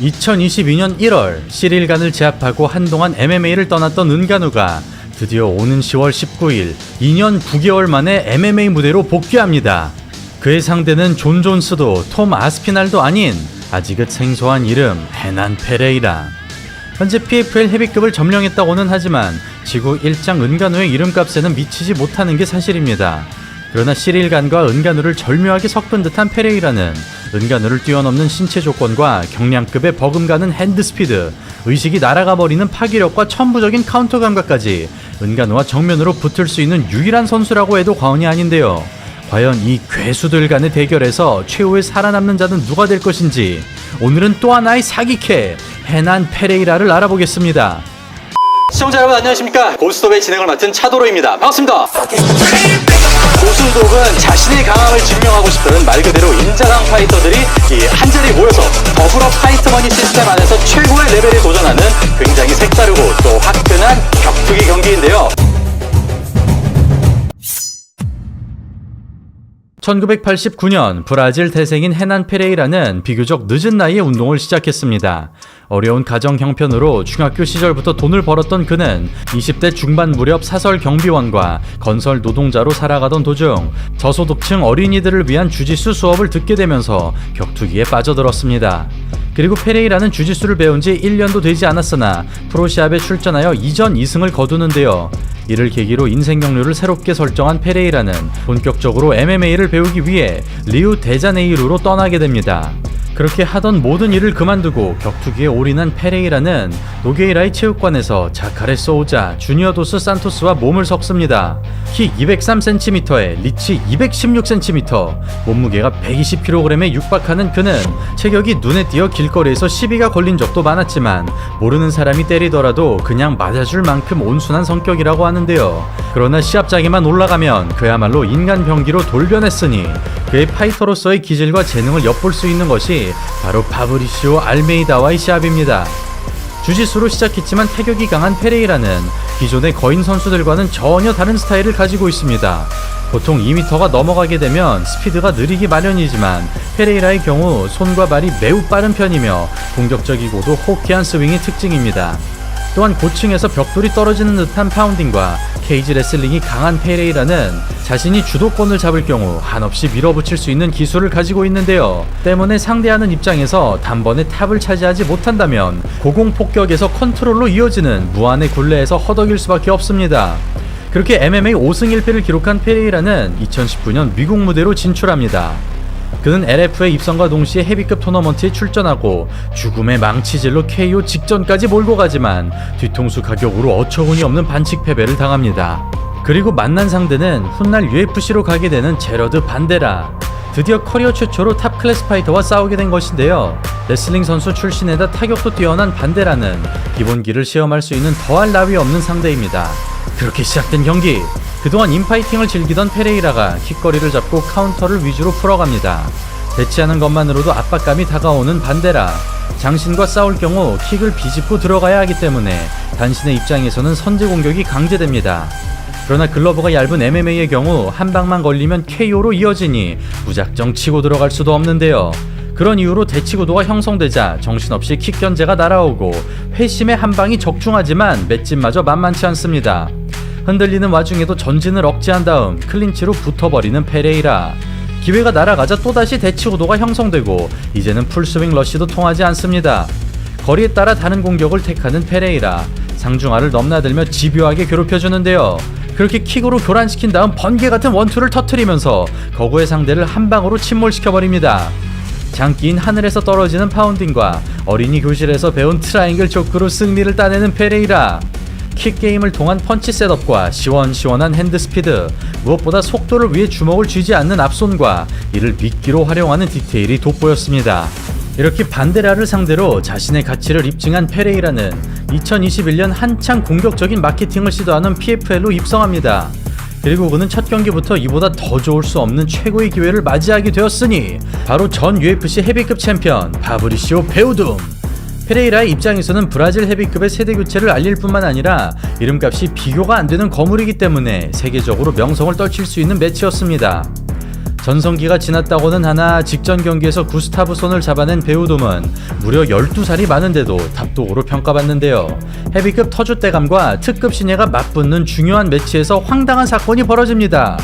2022년 1월 시릴간을 제압하고 한동안 MMA를 떠났던 은간우가 드디어 오는 10월 19일 2년 9개월 만에 MMA 무대로 복귀합니다. 그의 상대는 존 존스도 톰 아스피날도 아닌 아직은 생소한 이름 헤난 페레이라. 현재 PFL 헤비급을 점령했다고는 하지만 지구 1장 은간우의 이름값에는 미치지 못하는 게 사실입니다. 그러나 시릴간과 은간우를 절묘하게 섞은 듯한 페레이라는 은간우를 뛰어넘는 신체 조건과 경량급의 버금가는 핸드스피드, 의식이 날아가 버리는 파괴력과 천부적인 카운터 감각까지 은간우와 정면으로 붙을 수 있는 유일한 선수라고 해도 과언이 아닌데요. 과연 이 괴수들 간의 대결에서 최후의 살아남는 자는 누가 될 것인지 오늘은 또 하나의 사기캐 헤난 페레이라를 알아보겠습니다. 시청자 여러분 안녕하십니까. 고스톱의 진행을 맡은 차도로입니다. 반갑습니다. 고스톱은 자신의 강함을 증명하고 싶은 말 그대로 인자강 파이터들이 한자리에 모여서 더불어 파이트머니 시스템 안에서 최고의 레벨에 도전하는 굉장히 색다르고 또 화끈한 격투기 경기인데요. 1989년 브라질 태생인 헤난 페레이라는 비교적 늦은 나이에 운동을 시작했습니다. 어려운 가정 형편으로 중학교 시절부터 돈을 벌었던 그는 20대 중반 무렵 사설 경비원과 건설 노동자로 살아가던 도중 저소득층 어린이들을 위한 주짓수 수업을 듣게 되면서 격투기에 빠져들었습니다. 그리고 페레이라는 주짓수를 배운 지 1년도 되지 않았으나 프로시합에 출전하여 2전 2승을 거두는데요. 이를 계기로 인생 경로를 새롭게 설정한 페레이라는 본격적으로 MMA를 배우기 위해 리우 데자네이루로 떠나게 됩니다. 그렇게 하던 모든 일을 그만두고 격투기에 올인한 페레이라는 노게이라의 체육관에서 자카레 소우자, 주니어 도스 산토스와 몸을 섞습니다. 키 203cm에 리치 216cm, 몸무게가 120kg에 육박하는 그는 체격이 눈에 띄어 길거리에서 시비가 걸린 적도 많았지만 모르는 사람이 때리더라도 그냥 맞아줄 만큼 온순한 성격이라고 하는데요. 그러나 시합장에만 올라가면 그야말로 인간 병기로 돌변했으니 그의 파이터로서의 기질과 재능을 엿볼 수 있는 것이 바로 파브리시오 알메이다와의 시합입니다. 주짓수로 시작했지만 타격이 강한 페레이라는 기존의 거인 선수들과는 전혀 다른 스타일을 가지고 있습니다. 보통 2m가 넘어가게 되면 스피드가 느리기 마련이지만 페레이라의 경우 손과 발이 매우 빠른 편이며 공격적이고도 호쾌한 스윙이 특징입니다. 또한 고층에서 벽돌이 떨어지는 듯한 파운딩과 케이지 레슬링이 강한 페레이라는 자신이 주도권을 잡을 경우 한없이 밀어붙일 수 있는 기술을 가지고 있는데요. 때문에 상대하는 입장에서 단번에 탑을 차지하지 못한다면 고공폭격에서 컨트롤로 이어지는 무한의 굴레에서 허덕일 수밖에 없습니다. 그렇게 MMA 5승 1패를 기록한 페레이라는 2019년 미국 무대로 진출합니다. 그는 LF에 입성과 동시에 헤비급 토너먼트에 출전하고 죽음의 망치질로 KO 직전까지 몰고 가지만 뒤통수 가격으로 어처구니 없는 반칙 패배를 당합니다. 그리고 만난 상대는 훗날 UFC로 가게 되는 제러드 반데라. 드디어 커리어 최초로 탑 클래스 파이터와 싸우게 된 것인데요. 레슬링 선수 출신에다 타격도 뛰어난 반데라는 기본기를 시험할 수 있는 더할 나위 없는 상대입니다. 그렇게 시작된 경기. 그동안 인파이팅을 즐기던 페레이라가 킥거리를 잡고 카운터를 위주로 풀어갑니다. 대치하는 것만으로도 압박감이 다가오는 반데라. 장신과 싸울 경우 킥을 비집고 들어가야 하기 때문에 단신의 입장에서는 선제 공격이 강제됩니다. 그러나 글러브가 얇은 MMA의 경우 한 방만 걸리면 KO로 이어지니 무작정 치고 들어갈 수도 없는데요. 그런 이유로 대치구도가 형성되자 정신없이 킥 견제가 날아오고 회심의 한 방이 적중하지만 맷집마저 만만치 않습니다. 흔들리는 와중에도 전진을 억제한 다음 클린치로 붙어버리는 페레이라. 기회가 날아가자 또다시 대치구도가 형성되고 이제는 풀스윙 러쉬도 통하지 않습니다. 거리에 따라 다른 공격을 택하는 페레이라. 상중하를 넘나들며 집요하게 괴롭혀주는데요. 그렇게 킥으로 교란시킨 다음 번개같은 원투를 터뜨리면서 거구의 상대를 한 방으로 침몰시켜버립니다. 장기인 하늘에서 떨어지는 파운딩과 어린이 교실에서 배운 트라이앵글 초크로 승리를 따내는 페레이라. 킥게임을 통한 펀치 셋업과 시원시원한 핸드스피드, 무엇보다 속도를 위해 주먹을 쥐지 않는 앞손과 이를 미끼로 활용하는 디테일이 돋보였습니다. 이렇게 반데라를 상대로 자신의 가치를 입증한 페레이라는 2021년 한창 공격적인 마케팅을 시도하는 PFL로 입성합니다. 그리고 그는 첫 경기부터 이보다 더 좋을 수 없는 최고의 기회를 맞이하게 되었으니 바로 전 UFC 헤비급 챔피언 파브리시오 베우둠. 페레이라의 입장에서는 브라질 헤비급의 세대 교체를 알릴 뿐만 아니라 이름값이 비교가 안 되는 거물이기 때문에 세계적으로 명성을 떨칠 수 있는 매치였습니다. 전성기가 지났다고는 하나 직전 경기에서 구스타브 손을 잡아낸 배우돔은 무려 12살이 많은데도 답독으로 평가받는데요. 헤비급 터줏대감과 특급 신예가 맞붙는 중요한 매치에서 황당한 사건이 벌어집니다.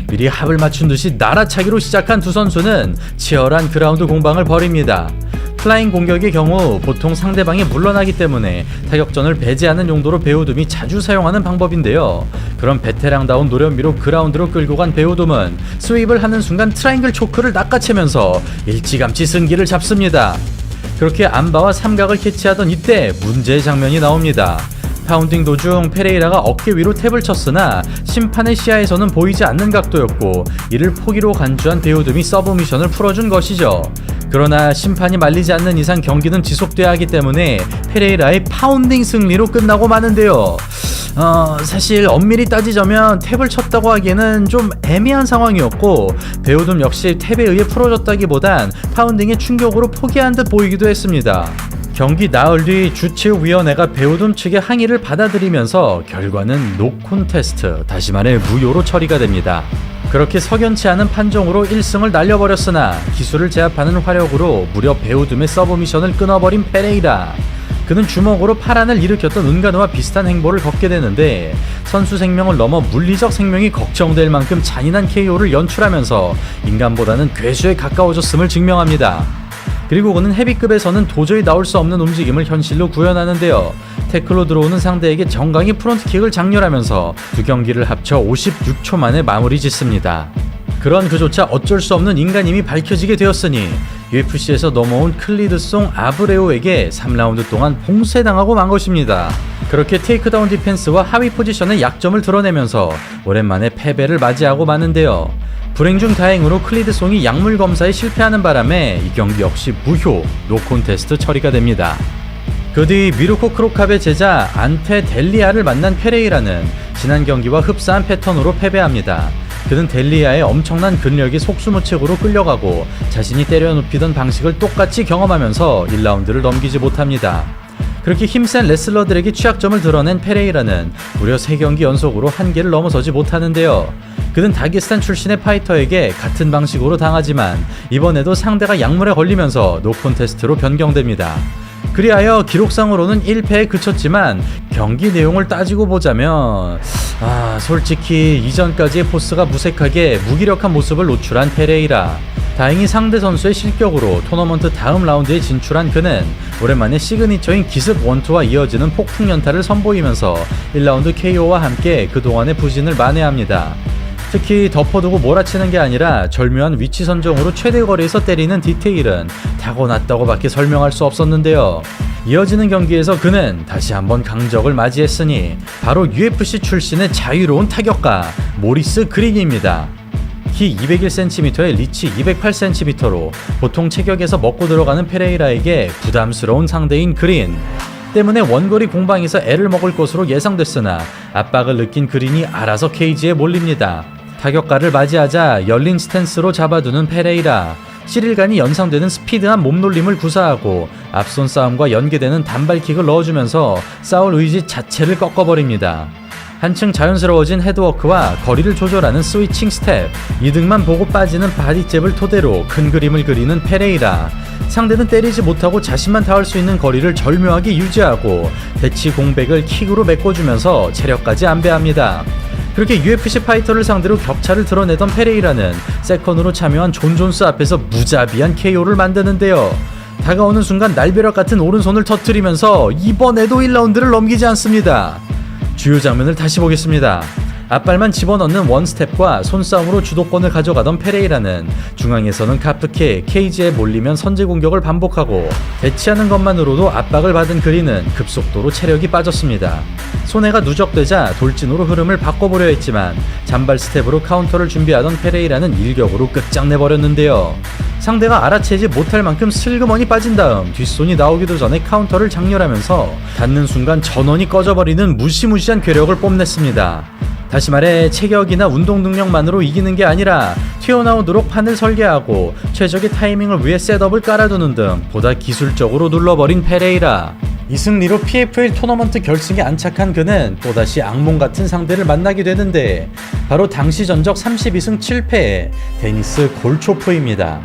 미리 합을 맞춘 듯이 날아차기로 시작한 두 선수는 치열한 그라운드 공방을 벌입니다. 플라잉 공격의 경우 보통 상대방이 물러나기 때문에 타격전을 배제하는 용도로 배우돔이 자주 사용하는 방법인데요. 그런 베테랑다운 노련미로 그라운드로 끌고 간 배우돔은 스윕을 하는 순간 트라이앵글 초크를 낚아채면서 일찌감치 승기를 잡습니다. 그렇게 안바와 삼각을 캐치하던 이때 문제의 장면이 나옵니다. 파운딩 도중 페레이라가 어깨 위로 탭을 쳤으나 심판의 시야에서는 보이지 않는 각도였고 이를 포기로 간주한 배우돔이 서브미션을 풀어준 것이죠. 그러나 심판이 말리지 않는 이상 경기는 지속돼야 하기 때문에 페레이라의 파운딩 승리로 끝나고 마는데요. 사실 엄밀히 따지자면 탭을 쳤다고 하기에는 좀 애매한 상황이었고 배우돔 역시 탭에 의해 풀어졌다기보단 파운딩의 충격으로 포기한 듯 보이기도 했습니다. 경기 나흘 뒤 주최위원회가 배우돔 측의 항의를 받아들이면서 결과는 노콘테스트, 다시 말해 무효로 처리가 됩니다. 그렇게 석연치 않은 판정으로 1승을 날려버렸으나 기술을 제압하는 화력으로 무려 배우돔의 서브미션을 끊어버린 페레이라. 그는 주먹으로 파란을 일으켰던 은간우와 비슷한 행보를 걷게 되는데 선수 생명을 넘어 물리적 생명이 걱정될 만큼 잔인한 KO를 연출하면서 인간보다는 괴수에 가까워졌음을 증명합니다. 그리고 그는 헤비급에서는 도저히 나올 수 없는 움직임을 현실로 구현하는데요. 태클로 들어오는 상대에게 정강이 프론트킥을 장렬하면서 두 경기를 합쳐 56초 만에 마무리 짓습니다. 그런 그조차 어쩔 수 없는 인간임이 밝혀지게 되었으니 UFC에서 넘어온 클리드송 아브레오에게 3라운드 동안 봉쇄당하고 만 것입니다. 그렇게 테이크다운 디펜스와 하위 포지션의 약점을 드러내면서 오랜만에 패배를 맞이하고 마는데요. 불행 중 다행으로 클리드송이 약물 검사에 실패하는 바람에 이 경기 역시 무효, 노콘테스트 처리가 됩니다. 그 뒤 미루코 크로캅의 제자 안테 델리아를 만난 페레이라는 지난 경기와 흡사한 패턴으로 패배합니다. 그는 델리아의 엄청난 근력이 속수무책으로 끌려가고 자신이 때려눕히던 방식을 똑같이 경험하면서 1라운드를 넘기지 못합니다. 그렇게 힘센 레슬러들에게 취약점을 드러낸 페레이라는 무려 3경기 연속으로 한계를 넘어서지 못하는데요. 그는 다게스탄 출신의 파이터에게 같은 방식으로 당하지만 이번에도 상대가 약물에 걸리면서 노콘테스트로 변경됩니다. 그리하여 기록상으로는 1패에 그쳤지만 경기 내용을 따지고 보자면 솔직히 이전까지의 포스가 무색하게 무기력한 모습을 노출한 페레이라. 다행히 상대 선수의 실격으로 토너먼트 다음 라운드에 진출한 그는 오랜만에 시그니처인 기습 원투와 이어지는 폭풍 연타를 선보이면서 1라운드 KO와 함께 그동안의 부진을 만회합니다. 특히 덮어두고 몰아치는 게 아니라 절묘한 위치 선정으로 최대 거리에서 때리는 디테일은 타고났다고 밖에 설명할 수 없었는데요. 이어지는 경기에서 그는 다시 한번 강적을 맞이했으니 바로 UFC 출신의 자유로운 타격가 모리스 그린입니다. 키 201cm에 리치 208cm로 보통 체격에서 먹고 들어가는 페레이라에게 부담스러운 상대인 그린. 때문에 원거리 공방에서 애를 먹을 것으로 예상됐으나 압박을 느낀 그린이 알아서 케이지에 몰립니다. 타격가를 맞이하자 열린 스탠스로 잡아두는 페레이라. 7일간이 연상되는 스피드한 몸놀림을 구사하고 앞손 싸움과 연계되는 단발킥을 넣어주면서 싸울 의지 자체를 꺾어버립니다. 한층 자연스러워진 헤드워크와 거리를 조절하는 스위칭 스텝, 이득만 보고 빠지는 바디잽을 토대로 큰 그림을 그리는 페레이라. 상대는 때리지 못하고 자신만 닿을 수 있는 거리를 절묘하게 유지하고 대치 공백을 킥으로 메꿔주면서 체력까지 안배합니다. 그렇게 UFC 파이터를 상대로 격차를 드러내던 페레이라는 세컨으로 참여한 존 존스 앞에서 무자비한 KO를 만드는데요. 다가오는 순간 날벼락 같은 오른손을 터뜨리면서 이번에도 1라운드를 넘기지 않습니다. 주요 장면을 다시 보겠습니다. 앞발만 집어넣는 원스텝과 손싸움으로 주도권을 가져가던 페레이라는 중앙에서는 카프킥, 케이지에 몰리면 선제 공격을 반복하고 대치하는 것만으로도 압박을 받은 그린은 급속도로 체력이 빠졌습니다. 손해가 누적되자 돌진으로 흐름을 바꿔보려 했지만 잔발 스텝으로 카운터를 준비하던 페레이라는 일격으로 끝장내버렸는데요. 상대가 알아채지 못할 만큼 슬그머니 빠진 다음 뒷손이 나오기도 전에 카운터를 장렬하면서 닿는 순간 전원이 꺼져버리는 무시무시한 괴력을 뽐냈습니다. 다시 말해 체격이나 운동 능력만으로 이기는 게 아니라 튀어나오도록 판을 설계하고 최적의 타이밍을 위해 셋업을 깔아두는 등 보다 기술적으로 눌러버린 페레이라. 이 승리로 PFL 토너먼트 결승에 안착한 그는 또다시 악몽 같은 상대를 만나게 되는데 바로 당시 전적 32승 7패의 데니스 골초프입니다.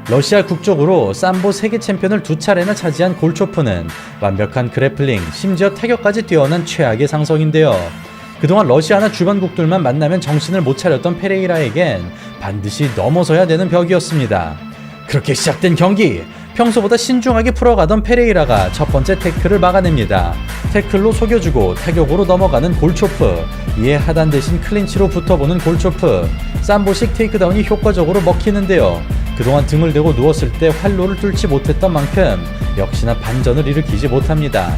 러시아 국적으로 삼보 세계 챔피언을 2차례나 차지한 골초프는 완벽한 그래플링, 심지어 타격까지 뛰어난 최악의 상성인데요. 그동안 러시아나 주변국들만 만나면 정신을 못 차렸던 페레이라에겐 반드시 넘어서야 되는 벽이었습니다. 그렇게 시작된 경기, 평소보다 신중하게 풀어가던 페레이라가 첫 번째 태클을 막아냅니다. 태클로 속여주고 타격으로 넘어가는 골초프, 이에 하단 대신 클린치로 붙어보는 골초프, 삼보식 테이크다운이 효과적으로 먹히는데요. 그동안 등을 대고 누웠을 때 활로를 뚫지 못했던 만큼 역시나 반전을 일으키지 못합니다.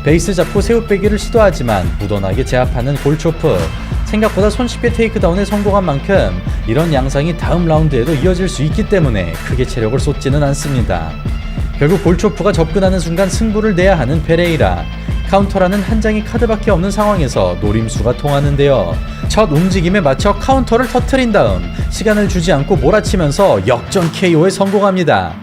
베이스 잡고 새우빼기를 시도하지만 무던하게 제압하는 골초프, 생각보다 손쉽게 테이크다운에 성공한 만큼 이런 양상이 다음 라운드에도 이어질 수 있기 때문에 크게 체력을 쏟지는 않습니다. 결국 골초프가 접근하는 순간 승부를 내야 하는 페레이라, 카운터라는 한 장의 카드밖에 없는 상황에서 노림수가 통하는데요. 첫 움직임에 맞춰 카운터를 터트린 다음 시간을 주지 않고 몰아치면서 역전 KO에 성공합니다.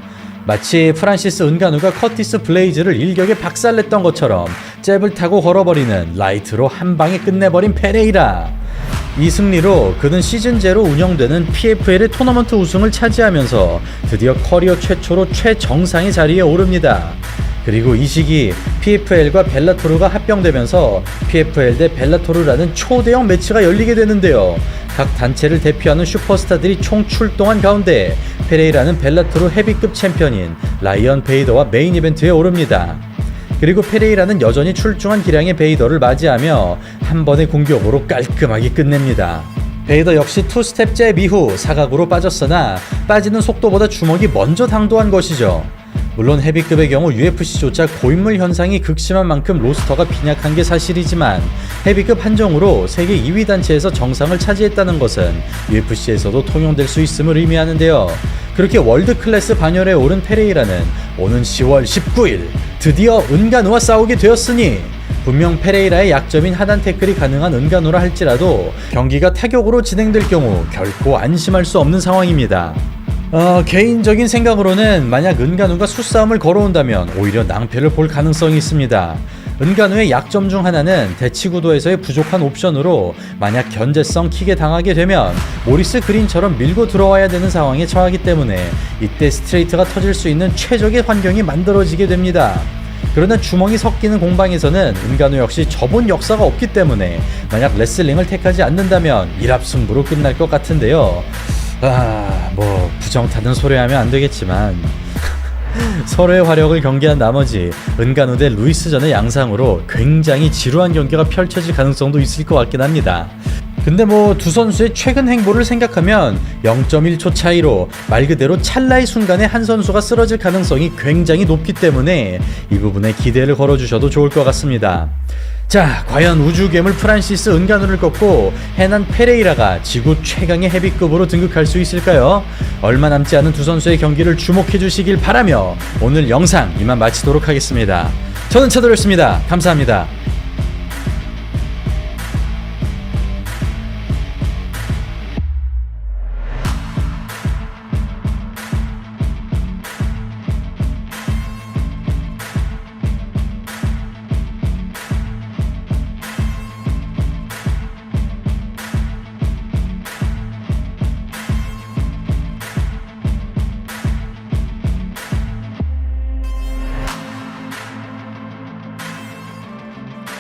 마치 프란시스 은가누가 커티스 블레이즈를 일격에 박살냈던 것처럼 잽을 타고 걸어버리는 라이트로 한 방에 끝내버린 페레이라. 이 승리로 그는 시즌 제로 운영되는 PFL의 토너먼트 우승을 차지하면서 드디어 커리어 최초로 최정상의 자리에 오릅니다. 그리고 이 시기 PFL과 벨라토르가 합병되면서 PFL 대 벨라토르라는 초대형 매치가 열리게 되는데요. 각 단체를 대표하는 슈퍼스타들이 총 출동한 가운데 페레이라는 벨라토르 헤비급 챔피언인 라이언 베이더와 메인 이벤트에 오릅니다. 그리고 페레이라는 여전히 출중한 기량의 베이더를 맞이하며 한 번의 공격으로 깔끔하게 끝냅니다. 베이더 역시 투스텝 잽 이후 사각으로 빠졌으나 빠지는 속도보다 주먹이 먼저 당도한 것이죠. 물론 헤비급의 경우 UFC조차 고인물 현상이 극심한 만큼 로스터가 빈약한 게 사실이지만 헤비급 한정으로 세계 2위 단체에서 정상을 차지했다는 것은 UFC에서도 통용될 수 있음을 의미하는데요. 그렇게 월드클래스 반열에 오른 페레이라는 오는 10월 19일 드디어 은가누와 싸우게 되었으니 분명 페레이라의 약점인 하단 태클이 가능한 은가누라 할지라도 경기가 타격으로 진행될 경우 결코 안심할 수 없는 상황입니다. 개인적인 생각으로는 만약 은가누가 수싸움을 걸어온다면 오히려 낭패를 볼 가능성이 있습니다. 은가누의 약점 중 하나는 대치구도에서의 부족한 옵션으로 만약 견제성 킥에 당하게 되면 모리스 그린처럼 밀고 들어와야 되는 상황에 처하기 때문에 이때 스트레이트가 터질 수 있는 최적의 환경이 만들어지게 됩니다. 그러나 주먹이 섞이는 공방에서는 은가누 역시 저본 역사가 없기 때문에 만약 레슬링을 택하지 않는다면 일합승부로 끝날 것 같은데요. 부정타는 소리하면 안 되겠지만 서로의 화력을 경계한 나머지 은가누 대 루이스전의 양상으로 굉장히 지루한 경기가 펼쳐질 가능성도 있을 것 같긴 합니다. 근데 두 선수의 최근 행보를 생각하면 0.1초 차이로 말 그대로 찰나의 순간에 한 선수가 쓰러질 가능성이 굉장히 높기 때문에 이 부분에 기대를 걸어주셔도 좋을 것 같습니다. 자, 과연 우주괴물 프란시스 은가누를 꺾고 해난 페레이라가 지구 최강의 헤비급으로 등극할 수 있을까요? 얼마 남지 않은 두 선수의 경기를 주목해 주시길 바라며 오늘 영상 이만 마치도록 하겠습니다. 저는 차도였습니다. 감사합니다.